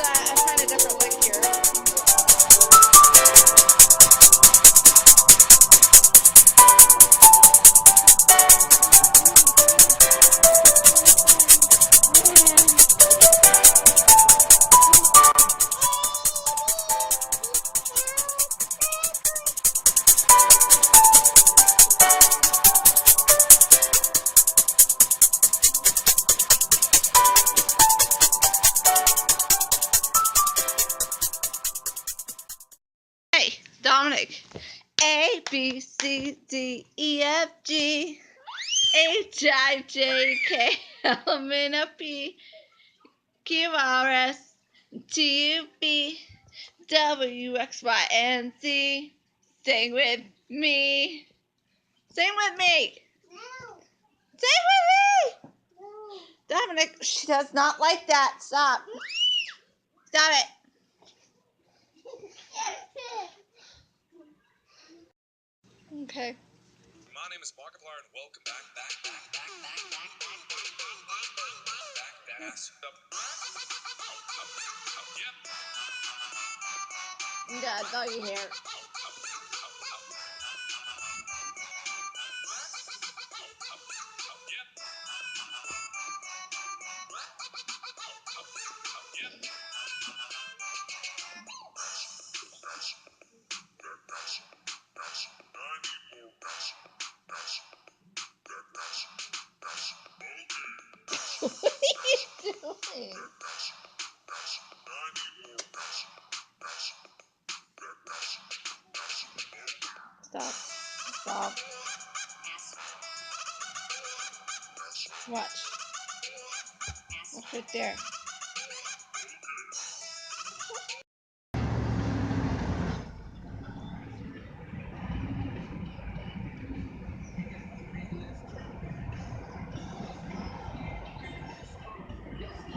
I find a different link here. Hey, Dominic. A, B, C, D, E, F, G, H, I, J, K, L, M, N, O, P, Q, R, S, T, U, V, W, X, Y, and Z. Sing with me. Sing with me. No. Sing with me. No. Dominic, she does not like that. Stop. Stop it. Okay. My name is Markiplier, and welcome back. You got doggy hair. What are you doing? Stop. Stop. Watch. Watch right there.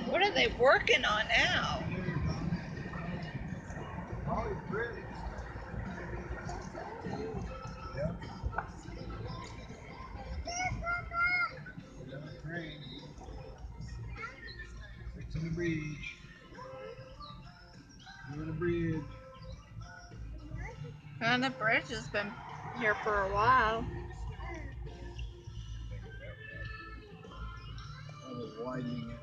What are they working on now? To the bridge. Go to the bridge. And the bridge has been here for a while. Widening it.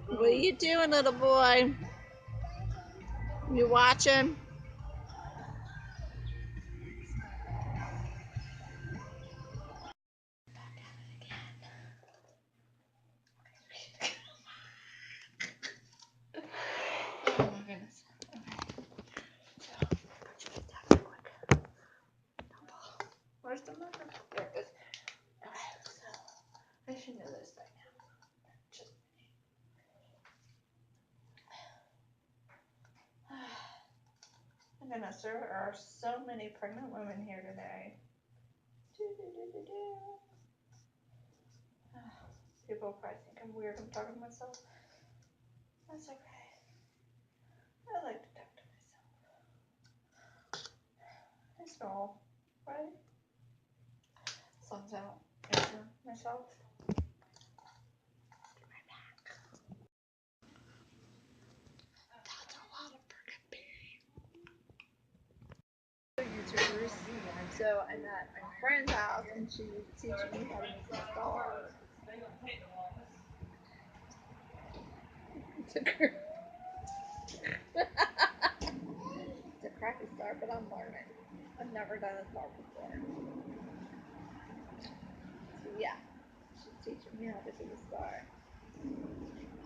What are you doing, little boy? You watching? Oh my goodness. Okay. Where's the marker? There it is. Okay, so I should know this by now. Just my goodness, there are so many pregnant women here today. People probably think I'm weird. I'm talking to myself. That's okay. I like to talk to myself. I snore, right? Sun's out. Answer myself. That's a lot of YouTubers. So I'm at my friend's house and she was teaching me how to make a star. It's a it's a crappy star, but I'm learning. I've never done a star before. So yeah, she's teaching me how to do a star.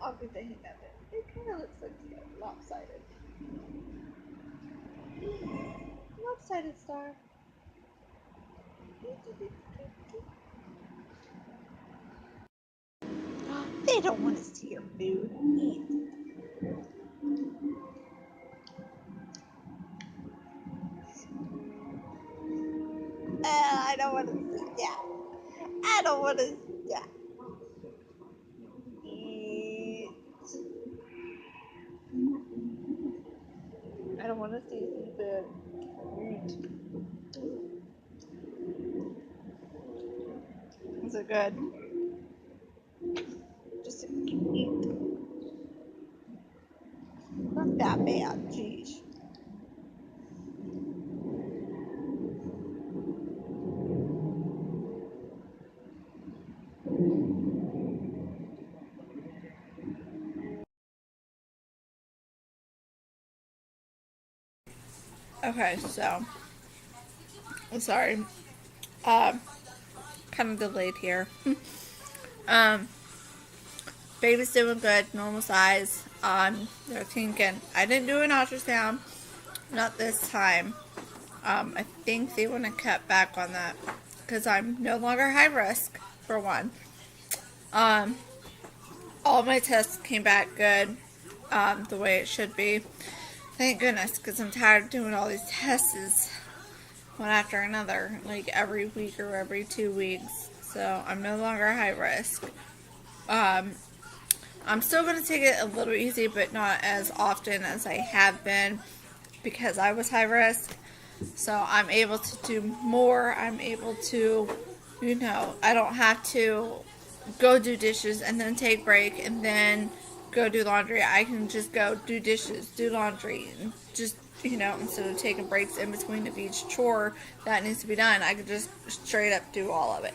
I'll get the hang of it. It kind of looks like a lopsided. Lopsided star. They don't want to see your food. Eat. I don't want to see that. I don't want to see that. want to see some food. Eat. Is it good? Just eat. Not that bad. Jeez. Okay, so I'm sorry. Kind of delayed here. Baby's doing good, normal size. They're thinking I didn't do an ultrasound, not this time. I think they want to cut back on that because I'm no longer high risk for one. All my tests came back good, the way it should be. Thank goodness, because I'm tired of doing all these tests one after another, like every week or every 2 weeks. So I'm no longer high risk. I'm still going to take it a little easy, but not as often as I have been because I was high risk. So I'm able to do more. I'm able to, I don't have to go do dishes and then take a break and then go do laundry. I can just go do dishes, do laundry, and just, instead of taking breaks in between of each chore that needs to be done, I could just straight up do all of it.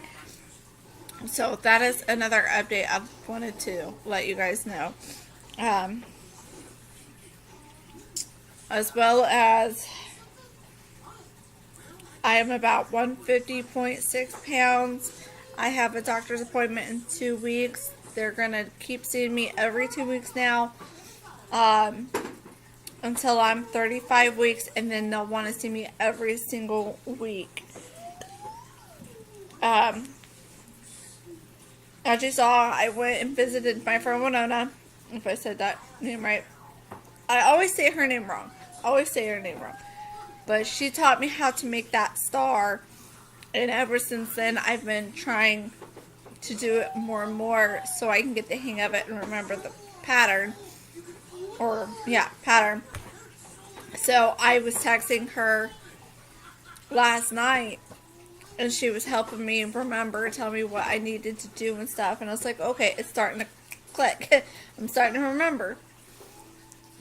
So that is another update I wanted to let you guys know. As well as I am about 150.6 pounds. I have a doctor's appointment in 2 weeks. They're going to keep seeing me every 2 weeks now until I'm 35 weeks, and then they'll want to see me every single week. As you saw, I went and visited my friend Winona, if I said that name right. I always say her name wrong. But she taught me how to make that star, and ever since then, I've been trying to do it more and more so I can get the hang of it and remember the pattern. Pattern. So I was texting her last night, and she was helping me remember, tell me what I needed to do and stuff. And I was like, okay, it's starting to click. I'm starting to remember.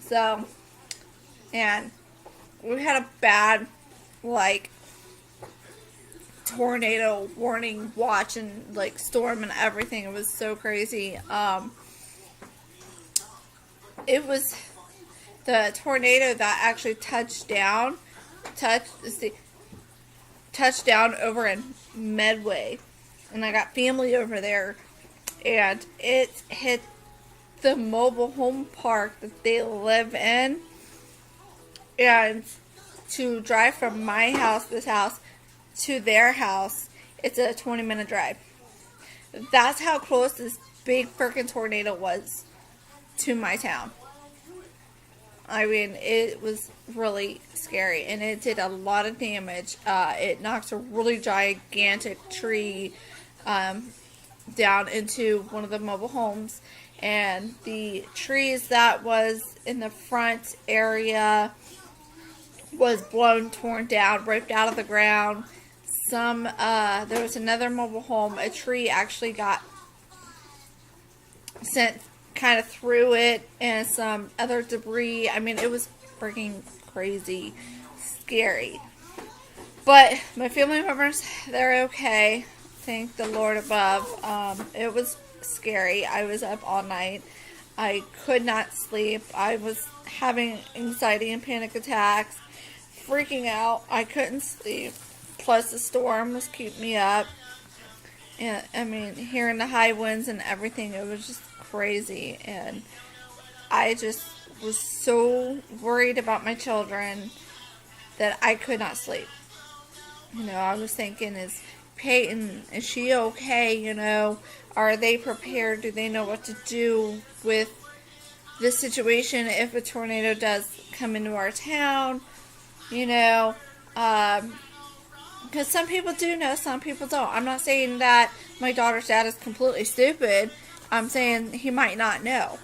So, and we had a bad, tornado warning watch and, storm and everything. It was so crazy. It was the tornado that actually touched down over in Medway, and I got family over there, and it hit the mobile home park that they live in, and to drive from my house, this house, to their house, it's a 20-minute drive. That's how close this big freaking tornado was to my town. I mean, it was really scary, and it did a lot of damage. It knocked a really gigantic tree down into one of the mobile homes, and the trees that was in the front area was torn down, ripped out of the ground. There was another mobile home. A tree actually got sent kind of through it, and some other debris. I mean, it was freaking crazy, scary. But my family members, they're okay. Thank the Lord above. It was scary. I was up all night. I could not sleep. I was having anxiety and panic attacks, freaking out. I couldn't sleep. Plus the storm was keeping me up. And I mean, hearing the high winds and everything, it was just crazy. And I just was so worried about my children that I could not sleep. I was thinking, is Peyton, is she okay? Are they prepared? Do they know what to do with this situation if a tornado does come into our town? Because some people do know, some people don't. I'm not saying that my daughter's dad is completely stupid. I'm saying he might not know.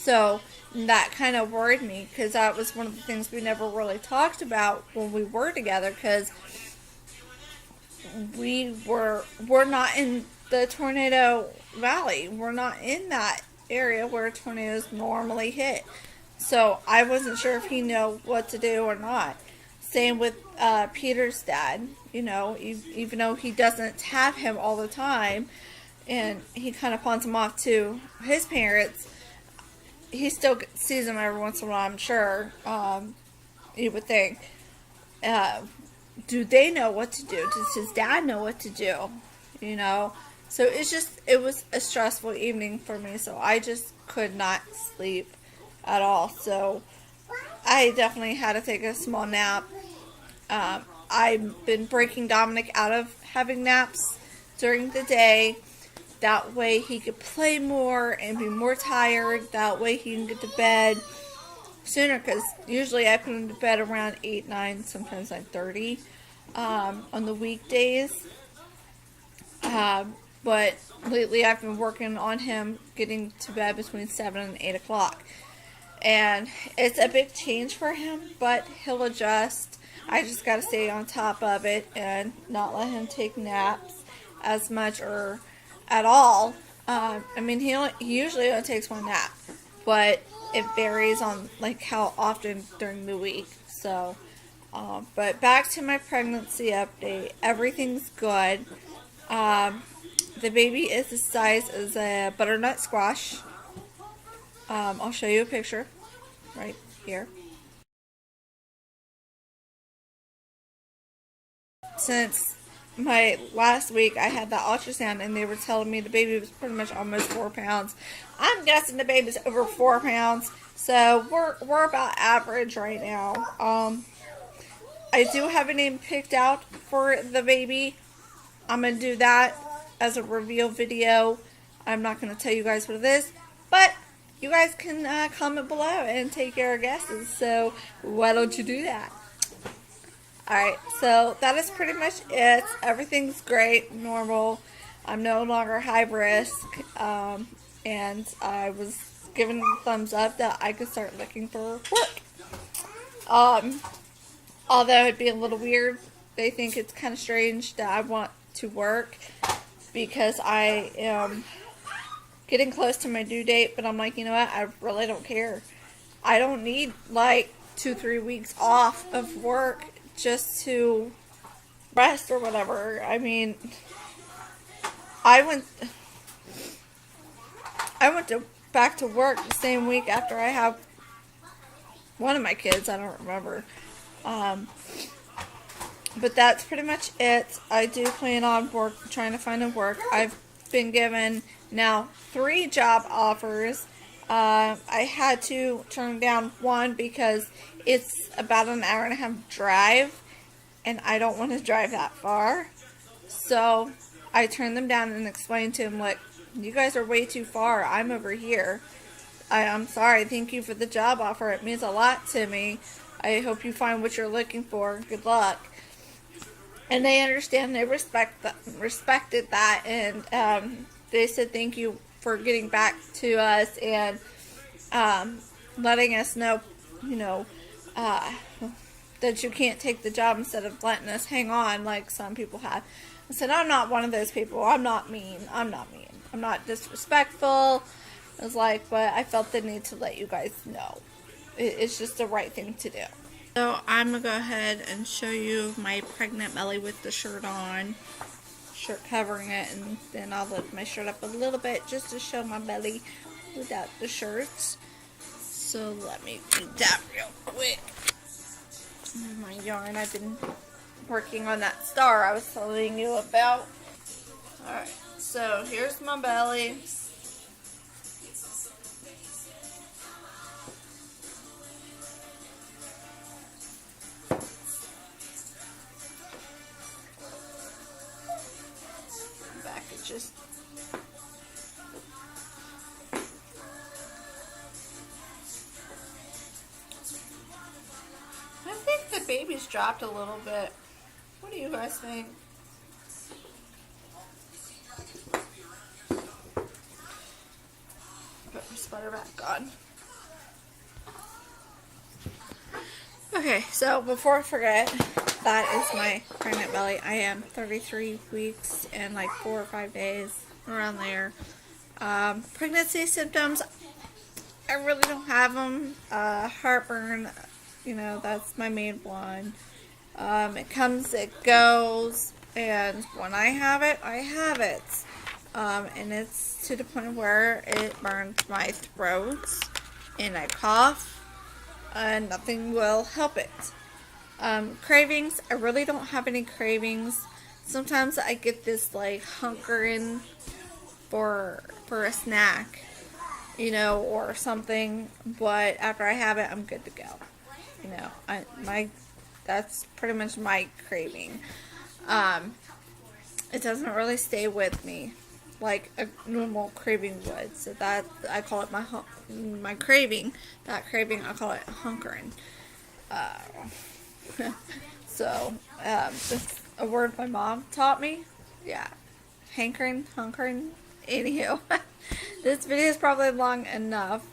So that kind of worried me because that was one of the things we never really talked about when we were together, because we're not in the tornado valley. We're not in that area where tornadoes normally hit. So I wasn't sure if he knew what to do or not. Same with Peter's dad. You know, even though he doesn't have him all the time, and he kind of pawns him off to his parents, he still sees them every once in a while, I'm sure. You would think. Do they know what to do? Does his dad know what to do? You know? So it was a stressful evening for me, so I just could not sleep at all. So I definitely had to take a small nap. I've been breaking Dominic out of having naps during the day. That way he could play more and be more tired. That way he can get to bed sooner, because usually I put him to bed around 8, 9, sometimes 9:30 on the weekdays. But lately I've been working on him getting to bed between 7 and 8 o'clock. And it's a big change for him, but he'll adjust. I just got to stay on top of it and not let him take naps as much or at all. I mean, he usually only takes one nap, but it varies on like how often during the week. So, but back to my pregnancy update. Everything's good. The baby is the size as a butternut squash. I'll show you a picture right here. Since my last week, I had that ultrasound and they were telling me the baby was pretty much almost 4 pounds. I'm guessing the baby's over 4 pounds, so we're about average right now. I do have a name picked out for the baby. I'm gonna do that as a reveal video. I'm not gonna tell you guys what it is, but you guys can comment below and take your guesses. So why don't you do that? Alright, so that is pretty much it. Everything's great, normal. I'm no longer high risk, and I was given the thumbs up that I could start looking for work. Although it'd be a little weird, they think it's kind of strange that I want to work because I am getting close to my due date, but I'm like, you know what, I really don't care. I don't need like 2-3 weeks off of work just to rest or whatever. I mean, I went back to work the same week after I have one of my kids. I don't remember. But that's pretty much it. I do plan on trying to find a work. I've been given now 3 job offers. I had to turn down one because it's about an hour and a half drive, and I don't want to drive that far. So I turned them down and explained to him, look, you guys are way too far. I'm over here. I'm sorry. Thank you for the job offer. It means a lot to me. I hope you find what you're looking for. Good luck. And they understand. They respected that, and they said thank you for getting back to us and letting us know, you know, that you can't take the job instead of letting us hang on like some people have. I said, I'm not one of those people. I'm not mean. I'm not disrespectful. I was like, but I felt the need to let you guys know. It's just the right thing to do. So I'm going to go ahead and show you my pregnant belly with the shirt on. Shirt covering it, and then I'll lift my shirt up a little bit just to show my belly without the shirts. So let me do that real quick. My yarn, I've been working on that star I was telling you about. Alright, so here's my belly. Back it just I think the baby's dropped a little bit. What do you guys think? Put my sweater back on. Okay, so before I forget, that is my pregnant belly. I am 33 weeks and like 4 or 5 days, around there. Pregnancy symptoms, I really don't have them. Heartburn, that's my main one. It comes, it goes, and when I have it, I have it. And it's to the point where it burns my throat, and I cough, and nothing will help it. Cravings, I really don't have any cravings. Sometimes I get this like hunkering for a snack, or something, but after I have it, I'm good to go. That's pretty much my craving. It doesn't really stay with me like a normal craving would. So that, I call it my craving. That craving, I call it hunkering. So, that's a word my mom taught me. Yeah. Hankering, hunkering. Anywho, this video is probably long enough.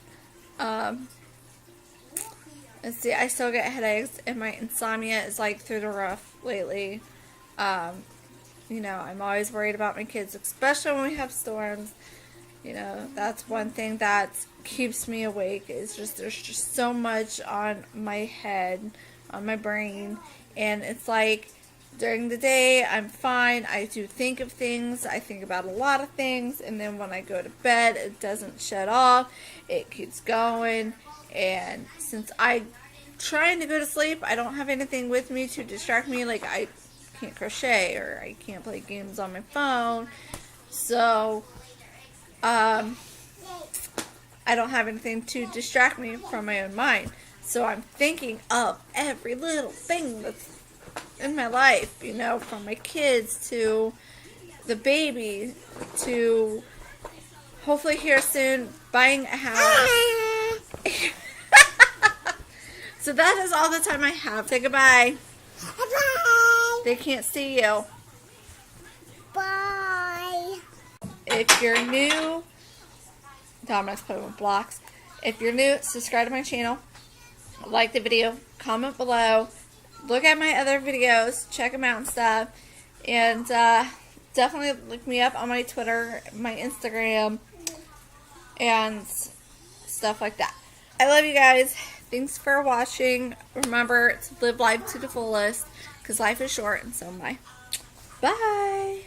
Let's see, I still get headaches, and my insomnia is like through the roof lately. I'm always worried about my kids, especially when we have storms. That's one thing that keeps me awake, is there's just so much on my head, on my brain, and it's like during the day I'm fine. I do think of things, I think about a lot of things, and then when I go to bed, it doesn't shut off, it keeps going. And since I'm trying to go to sleep, I don't have anything with me to distract me. Like, I can't crochet, or I can't play games on my phone, so I don't have anything to distract me from my own mind. So I'm thinking of every little thing that's in my life, from my kids to the baby to hopefully here soon buying a house. So that is all the time I have. Say goodbye. Bye. They can't see you. Bye. If you're new, Dominic's playing with blocks. If you're new, subscribe to my channel. Like the video. Comment below. Look at my other videos. Check them out and stuff. And definitely look me up on my Twitter, my Instagram, and stuff like that. I love you guys. Thanks for watching. Remember to live life to the fullest, because life is short and so am I. Bye.